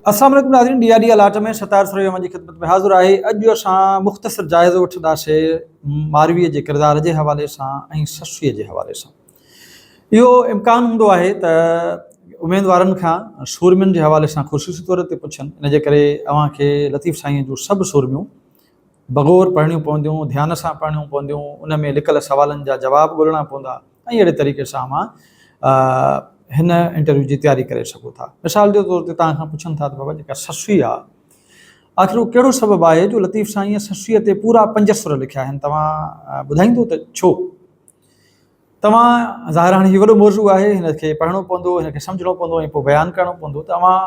अस्सलाम वालेकुम नाज़रीन, DRD अलर्ट में सतार सरोयामा जी ख़िदमत में हाज़िर आहे। अॼु असां मुख़्तसर जाइज़ो वठंदासीं मारवीअ जे किरदार जे हवाले सां ऐं ससूअ जे हवाले सां। इहो इम्कान हूंदो आहे त उमेदवारनि खां सूरमियुनि जे हवाले सां ख़ुसूसी तौर ते पुछनि, इन जे करे अव्हांखे लतीफ़ साईं जूं सभु सूरमियूं बग़ौर पढ़णियूं पवंदियूं, ध्यान सां पढ़णियूं पवंदियूं, उन में लिखियल सवालनि जा जवाब ॻोल्हणा पवंदा ऐं अहिड़े तरीक़े सां मां हिन इंटरव्यू जी तैयारी करे सघूं था। मिसाल जे तौर ते तव्हां खां पुछनि था त बाबा जेका ससूई आहे, आख़िर उहो कहिड़ो सबबु आहे जो लतीफ़ साईं ससूअ ते पूरा 5 सुर लिखिया आहिनि, तव्हां ॿुधाईंदो त छो? तव्हां ज़ाहिर हाणे हीउ वॾो मौज़ू आहे, हिनखे पढ़णो पवंदो, हिनखे सम्झणो पवंदो ऐं पोइ बयानु करणो पवंदो। तव्हां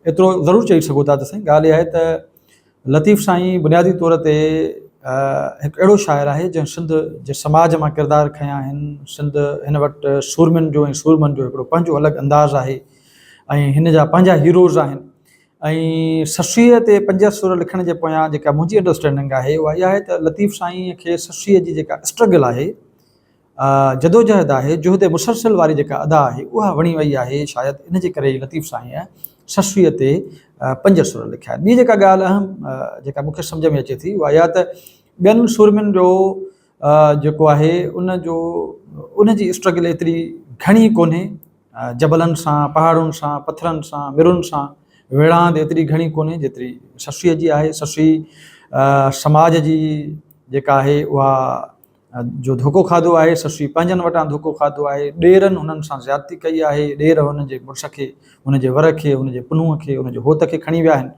एतिरो ज़रूरु चई सघो था त साईं ॻाल्हि इहा आहे त लतीफ़ साईं बुनियादी तौर ते हिकु अहिड़ो शाइर आहे जंहिं सिंध जे समाज मां किरदार खयां आहिनि। सिंध हिन वटि सूरमियुनि जो ऐं सूरमनि जो हिकिड़ो पंहिंजो अलॻि अंदाज़ आहे ऐं हिन जा पंहिंजा हीरोज़ आहिनि। ऐं ससूअ ते 5 सुर लिखण जे पोयां जेका मुंहिंजी अंडरस्टैंडिंग आहे उहा इहा आहे त लतीफ़ साईं खे ससूअ जी जेका स्ट्रगल आहे, जदोजहद आहे, जुहद मुसलसल वारी जेका अदा आहे, उहा वणी वई आहे। शायदि इन जे करे लतीफ़ साईं ससूअ ते 5 सुर लिखिया आहिनि। ॿी जेका ॻाल्हि अहम जेका मूंखे सम्झ में अचे थी उहा इहा त ॿियनि सूरमियुनि जो जेको आहे उन जी स्ट्रगल एतिरी घणी कोन्हे, जबलनि सां, पहाड़ुनि सां, पथरनि सां, मिरुनि सां विढ़ांद एतिरी घणी कोन्हे जेतिरी ससूअ जी आहे। ससूई समाज जी जेका आहे उहा जो धोखो खाधो आहे, ससूई पंहिंजनि वटां धोखो खाधो आहे, ॾेरनि हुननि सां ज़्यादती कई आहे, ॾेर हुनजे मुड़ुस खे, हुनजे वर खे, हुनजे पुनूह खे, हुनजे होत खे खणी विया आहिनि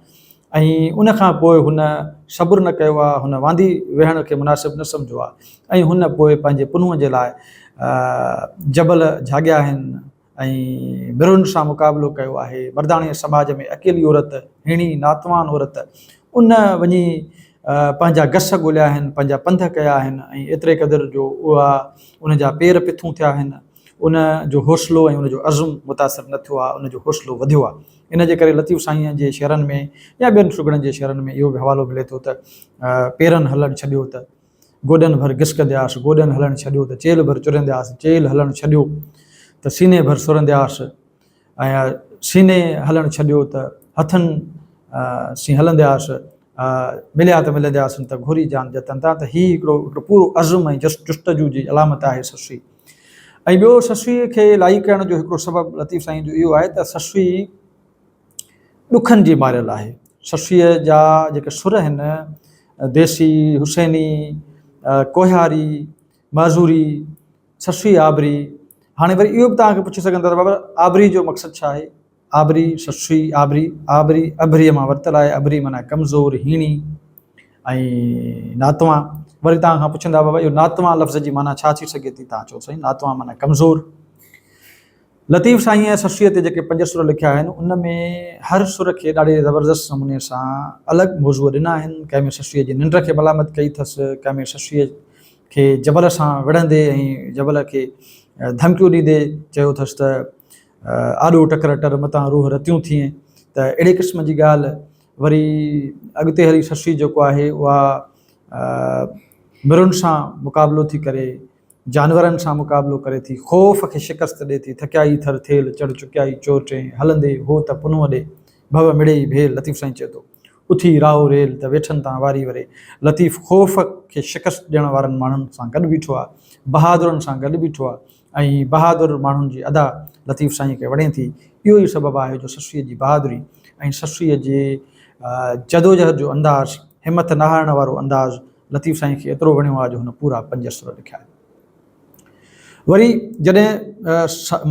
ऐं उनखां पोइ हुन सब्र न कयो आहे, हुन वांदी वेहण खे मुनासिबु न सम्झो आहे ऐं हुन पोइ पंहिंजे पुनूह जे लाइ जबल झाॻिया आहिनि ऐं मिरुनि सां मुक़ाबिलो कयो आहे। मर्दाणे समाज में अकेली औरत, हिणी नातवान औरत, उन वञी पंहिंजा गस ॻोल्हिया आहिनि, पंहिंजा पंध कया आहिनि ऐं एतिरे क़दुरु जो उन जा पेर पिथूं थिया आहिनि, उन जो हौसलो ऐं उनजो अज़्म मुतासिर न थियो आहे, उनजो हौसलो वधियो आहे। इन जे करे लतीफ़ साईं जे शेरनि में या ॿियनि शुगड़नि जे शेरनि में इहो बि हवालो मिले थो त पेरनि हलणु छॾियो त गोॾनि भर घिसकंदियासीं, गोॾनि हलणु छॾियो त चेल भर चुरंदियासीं, चेल हलणु छॾियो त सीने भर सुरंदियासीं ऐं सीने हलणु छॾियो त हथनि सी हलंदियासीं, मिलिया त मिलंदियासीं त घोरी जान जतन था। त हीउ हिकिड़ो पूरो अज़्म ऐं जुस्तजू जी अलामत आहे ससूई। ऐं ॿियो ससूअ खे लाई करण जो हिकिड़ो सबबु लतीफ़ साईं जो इहो आहे त ससूई ॾुखनि जी मारियल आहे। ससूअ जा जेके सुर आहिनि, देसी, हुसैनी, कोहारी, माज़ूरी, ससूई आबरी। हाणे वरी इहो बि तव्हांखे पुछी सघंदा त बाबा आबरी जो मक़सदु छा आहे? आबरी, ससूई, आबरी, आबरी अबरीअ मां वरितल आहे। अबरी माना कमज़ोर, हीणी ऐं नातवां। वरी तव्हां खां पुछंदा बाबा इहो नातवां लफ़्ज़ जी माना छा थी सघे थी? तव्हां चओ साईं नातवां माना कमज़ोर। लतीफ़ साईं ऐं ससूअ ते जेके 5 सुर लिखिया आहिनि उन में हर सुर खे ॾाढे ज़बरदस्त नमूने सां अलॻि मौज़ूअ ॾिना आहिनि। कंहिं में ससूअ जी निंड खे मलामत कई अथसि, कंहिं में ससूअ खे जबल सां विढ़ंदे ऐं जबल खे धमकियूं ॾींदे चयो अथसि त आॾो टकर टर मतां रूह रतियूं थिए। त अहिड़े क़िस्म जी ॻाल्हि। वरी अॻिते हली ससूई जेको आहे उहा मिरुनि सां मुक़ाबिलो थी करे, जानवरनि सां मुक़ाबिलो करे थी, ख़ौफ़ खे शिकस्त ॾिए थी। थकियाई थर थेल चढ़ चुकियाई चोर चई, हलंदे हो त पुनूह ॾे, भव मिड़ेई भेल। लतीफ़ साईं चए थो उथी राहो रेल त वेठनि तां वारी वरे। लतीफ़ ख़ौफ़ खे शिकस्त ॾियण वारनि माण्हुनि सां गॾु बीठो आहे, बहादुरनि सां गॾु बीठो आहे ऐं बहादुर माण्हुनि जी अदा लतीफ़ साईं खे वणे थी। इहो ई सबबु आहे जो ससूअ जी बहादुरी ऐं ससूअ जे जदोजहद जो अंदाज़, हिमत न हारण वारो अंदाज़ लतीफ़ साईं खे एतिरो वणियो आहे जो हुन पूरा 5 सुर लिखिया आहिनि। वरी जॾहिं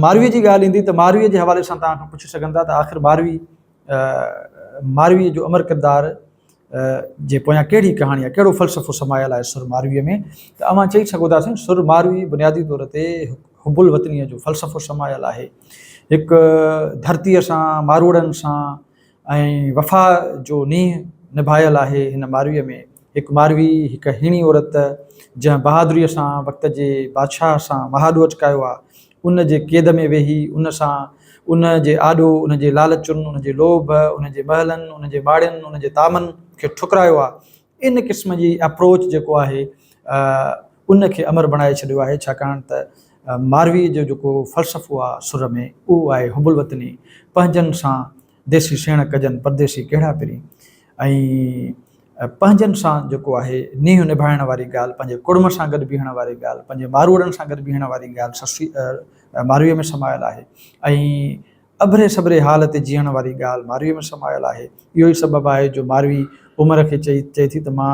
मारवीअ जी ॻाल्हि ईंदी त मारवीअ जे हवाले सां तव्हां खां पुछी सघंदा त आख़िर मारवीअ जो अमर किरदार जे पोयां कहिड़ी कहाणी आहे, कहिड़ो फ़लसफ़ो समायल आहे सुर मारवीअ में? त अव्हां चई सघो था साईं सुर मारवी बुनियादी तौर ते हुबुल वतनीअ जो फ़लसफ़ो समायल आहे। हिकु धरतीअ सां, मारोड़नि सां ऐं वफ़ा जो नींहुं निभायल आहे हिन मारवीअ में। हिकु मारवी, हिकु हीणी औरत जंहिं बहादुरीअ सां वक़्त जे बादशाह सां महाॾो अचकायो आहे, उन जे क़ैद में वेही उन सां उन जे आॾो, उन जे लालचुनि, उन जे लोभ, उन जे महलनि, उन जे बाड़ियुनि, उन जे तामनि खे ठुकरायो आहे। इन क़िस्म जी अप्रोच जेको आहे उन खे अमर बणाए छॾियो आहे। छाकाणि त मारवी जो जेको फ़लसफ़ो आहे सुर में उहो आहे हुबुल वतनी, पंहिंजनि सां देसी सेण कजनि परदेसी कहिड़ा पिरी ऐं पंहिंजनि सां जेको आहे नींहुं निभाइण वारी ॻाल्हि, पंहिंजे कुड़म सां गॾु बीहण वारी ॻाल्हि, पंहिंजे मारूड़नि सां गॾु बीहण वारी ॻाल्हि ससुई मारवीअ में समायल आहे ऐं अभरे सभरे हाल ते जीअण वारी ॻाल्हि मारवीअ में समायल आहे। इहो ई सबबु आहे जो मारवी उमिरि खे चए थी त मां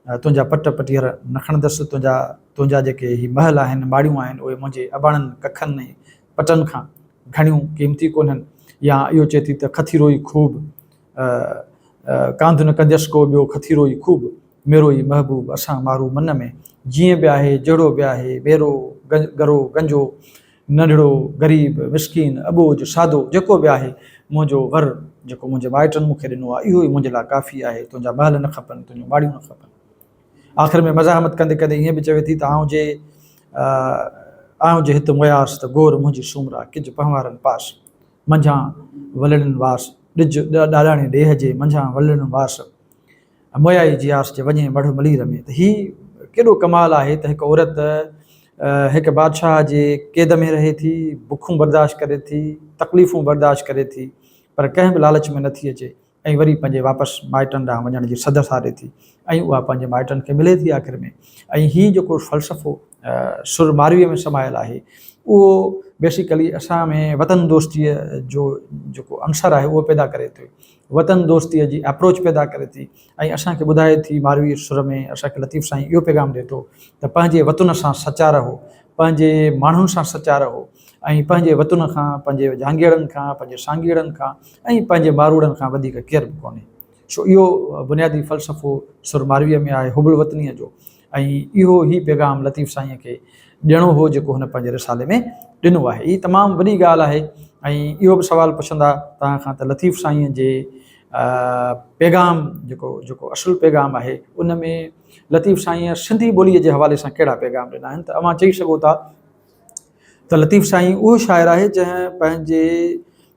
तुंहिंजा पट पटीहर न खणंदसि, तुंहिंजा जेके ही महल आहिनि माड़ियूं आहिनि उहे मुंहिंजे अबाणनि कखनि ऐं पटनि खां घणियूं क़ीमती कोन्हनि। या इहो चए थी त खथीरो ई खूब कांध न कंदसि को ॿियो खथीरो ई खूब मेरो ई महबूब असां मारू मन में जीअं बि आहे जहिड़ो बि आहे बेरो गरो गंजो नंढड़ो ग़रीब मिसकीन अबोज सादो जेको बि आहे मुंहिंजो वर जेको मुंहिंजे माइटनि मूंखे ॾिनो आहे इहो ई मुंहिंजे लाइ काफ़ी आहे। तुंहिंजा महल न खपनि, तुंहिंजूं माड़ियूं न खपनि। आख़िर में मज़ाहमत कंदे कंदे ईअं बि चवे थी त आऊं जे हिते मुयासि त गोर मुंहिंजी सूमरा किज पहवारनि पास मंझां वलड़नि वास ॾिज ॾाॾाणी ॾेह जे मंझां वलड़नि वास मोयाई जियास जे वञे मढ़ मलीर में। त हीउ केॾो कमाल आहे त हिकु औरत हिकु बादशाह जे क़ैद में रहे थी, बुखूं बर्दाश्त करे थी, तकलीफ़ूं बर्दाश्त करे थी, पर कंहिं बि लालच में नथी अचे ऐं वरी पंहिंजे वापसि माइटनि ॾांहुं वञण जी सद सारे थी ऐं उहा पंहिंजे माइटनि खे मिले थी आख़िर में। ऐं हीउ जेको फ़लसफ़ो सुर मारवीअ में समायल आहे उहो बेसिकली असां में वतन दोस्तीअ जो जेको अंसर आहे उहो पैदा करे थो, वतन दोस्तीअ जी अप्रोच पैदा करे थी ऐं असांखे ॿुधाए थी मारवी सुर में असांखे लतीफ़ साईं इहो पैगाम ॾिए थो त पंहिंजे वतन सां सचा रहो, पंहिंजे माण्हुनि सां सचा रहो ऐं पंहिंजे वतन खां, पंहिंजे जांगीड़नि खां, पंहिंजे सांगीड़नि खां ऐं पंहिंजे मारूड़नि खां वधीक केर बि कोन्हे। सो इहो बुनियादी फ़लसफ़ो सुर मारवीअ में आहे हुबल वतनीअ जो ऐं इहो ई पैगाम लतीफ़ साईं खे ॾियणो हो जेको हुन पंहिंजे रिसाले में ॾिनो आहे। हीअ तमामु वॾी ॻाल्हि आहे ऐं इहो बि सुवालु पुछंदा तव्हां खां त लतीफ़ साईं जे पैगाम जेको असुलु पैगाम आहे उन में लतीफ़ साईं सिंधी ॿोलीअ जे हवाले सां कहिड़ा पैगाम ॾिना आहिनि। त अव्हां चई सघो था त लतीफ़ साईं उहो शाइर आहे जंहिं पंहिंजे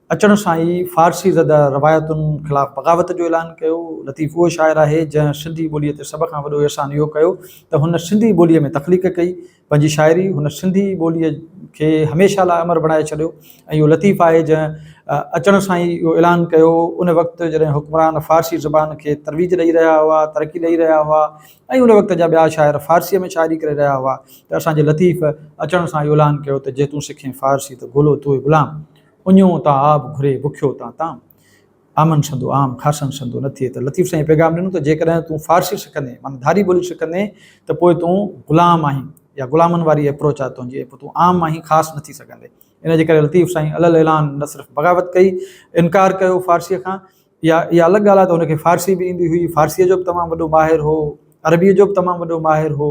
अचण सां ई फ़ारसी ज़दा रवायतुनि ख़िलाफ़ु बग़ावत जो ऐलान कयो। लतीफ़ उहो शाइर आहे जंहिं सिंधी ॿोलीअ ते सभ खां वॾो अहसान इहो कयो त हुन सिंधी ॿोलीअ में तख़लीक़ कई पंहिंजी शाइरी, हुन सिंधी ॿोलीअ खे हमेशह लाइ अमर बणाए छॾियो। ऐं इहो लतीफ़ आहे जंहिं अचण सां ई इहो ऐलान कयो उन वक़्तु जॾहिं हुक्मरान फ़ारसी ज़बान खे तरवीज ॾेई रहिया हुआ, तरक़ी ॾेई रहिया हुआ ऐं उन वक़्त जा ॿिया शाइर फ़ारसीअ में शाइरी करे रहिया हुआ त असांजे लतीफ़ अचण सां इहो ऐलान कयो त जे तूं सिखे फ़ारसी त ॻोल्हो तोए ग़ुलाम उञो तां आब घुरे बुखियो ताम आमन संदो आम खासन संदो न थिए। त लतीफ़ साईं पैगाम ॾिनो त जेकॾहिं तूं फ़ारसी सिखंदे माना धारी ॿोली सिखंदे त पोइ तूं ग़ुलाम आहीं या ग़ुलामनि वारी अप्रोच आहे तुंहिंजी, पोइ तूं आम आहीं ख़ासि न थी सघंदे। इन जे करे लतीफ़ साईं अलॻि ऐलान न सिर्फ़ु बग़ावत कई, इनकार कयो फ़ारसीअ खां, इहा अलॻि ॻाल्हि आहे त हुनखे फ़ारसी बि ईंदी हुई, फ़ारसीअ जो बि तमामु वॾो माहिर हो, अरबीअ जो बि तमामु वॾो माहिर हो।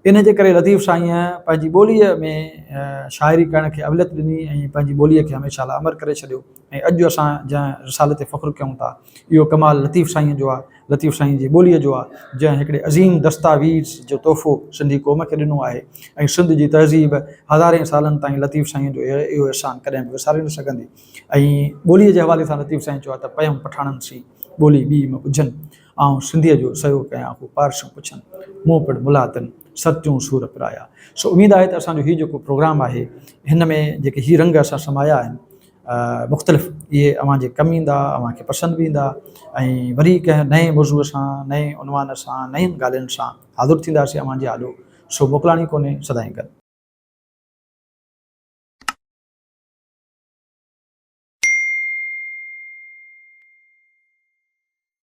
इन जे करे लतीफ़ साईं पंहिंजी ॿोलीअ में शाइरी करण खे अवलियत ॾिनी ऐं पंहिंजी ॿोलीअ खे हमेशह लाइ अमर करे छॾियो। ऐं अॼु असां जंहिं रिसाले ते फ़ख़ुरु कयूं था इहो कमाल लतीफ़ साईं जो आहे, लतीफ़ साईं जी ॿोलीअ जो आहे जंहिं हिकिड़े अज़ीम दस्तावेज़ जो तोहफ़ो सिंधी क़ौम खे ॾिनो आहे। ऐं सिंध जी तहज़ीब हज़ारे सालनि ताईं लतीफ़ साईं जो इहो अहसान कॾहिं बि विसारे न सघंदी। ऐं ॿोलीअ जे हवाले सां लतीफ़ साईं चयो आहे त पयम पठाणनि सी ॿोली ॿी में ॿुझनि ऐं सिंधीअ जो सयो कयां हू पारसियूं पुछनि मूं पिणु मुलातनि सतियूं सूर पिराया। सो उमेदु आहे त असांजो हीउ जेको प्रोग्राम आहे हिन में जेके हीअ रंग असां समाया आहिनि मुख़्तलिफ़ इहे अव्हांजे कमु ईंदा, अव्हांखे पसंदि बि ईंदा ऐं वरी कंहिं नए मौज़ूअ सां, नए उनवान सां, नयुनि ॻाल्हियुनि सां हाज़िर थींदासीं अव्हांजे आॾो। सो मोकिलाणी कोन्हे सदाईं गॾु।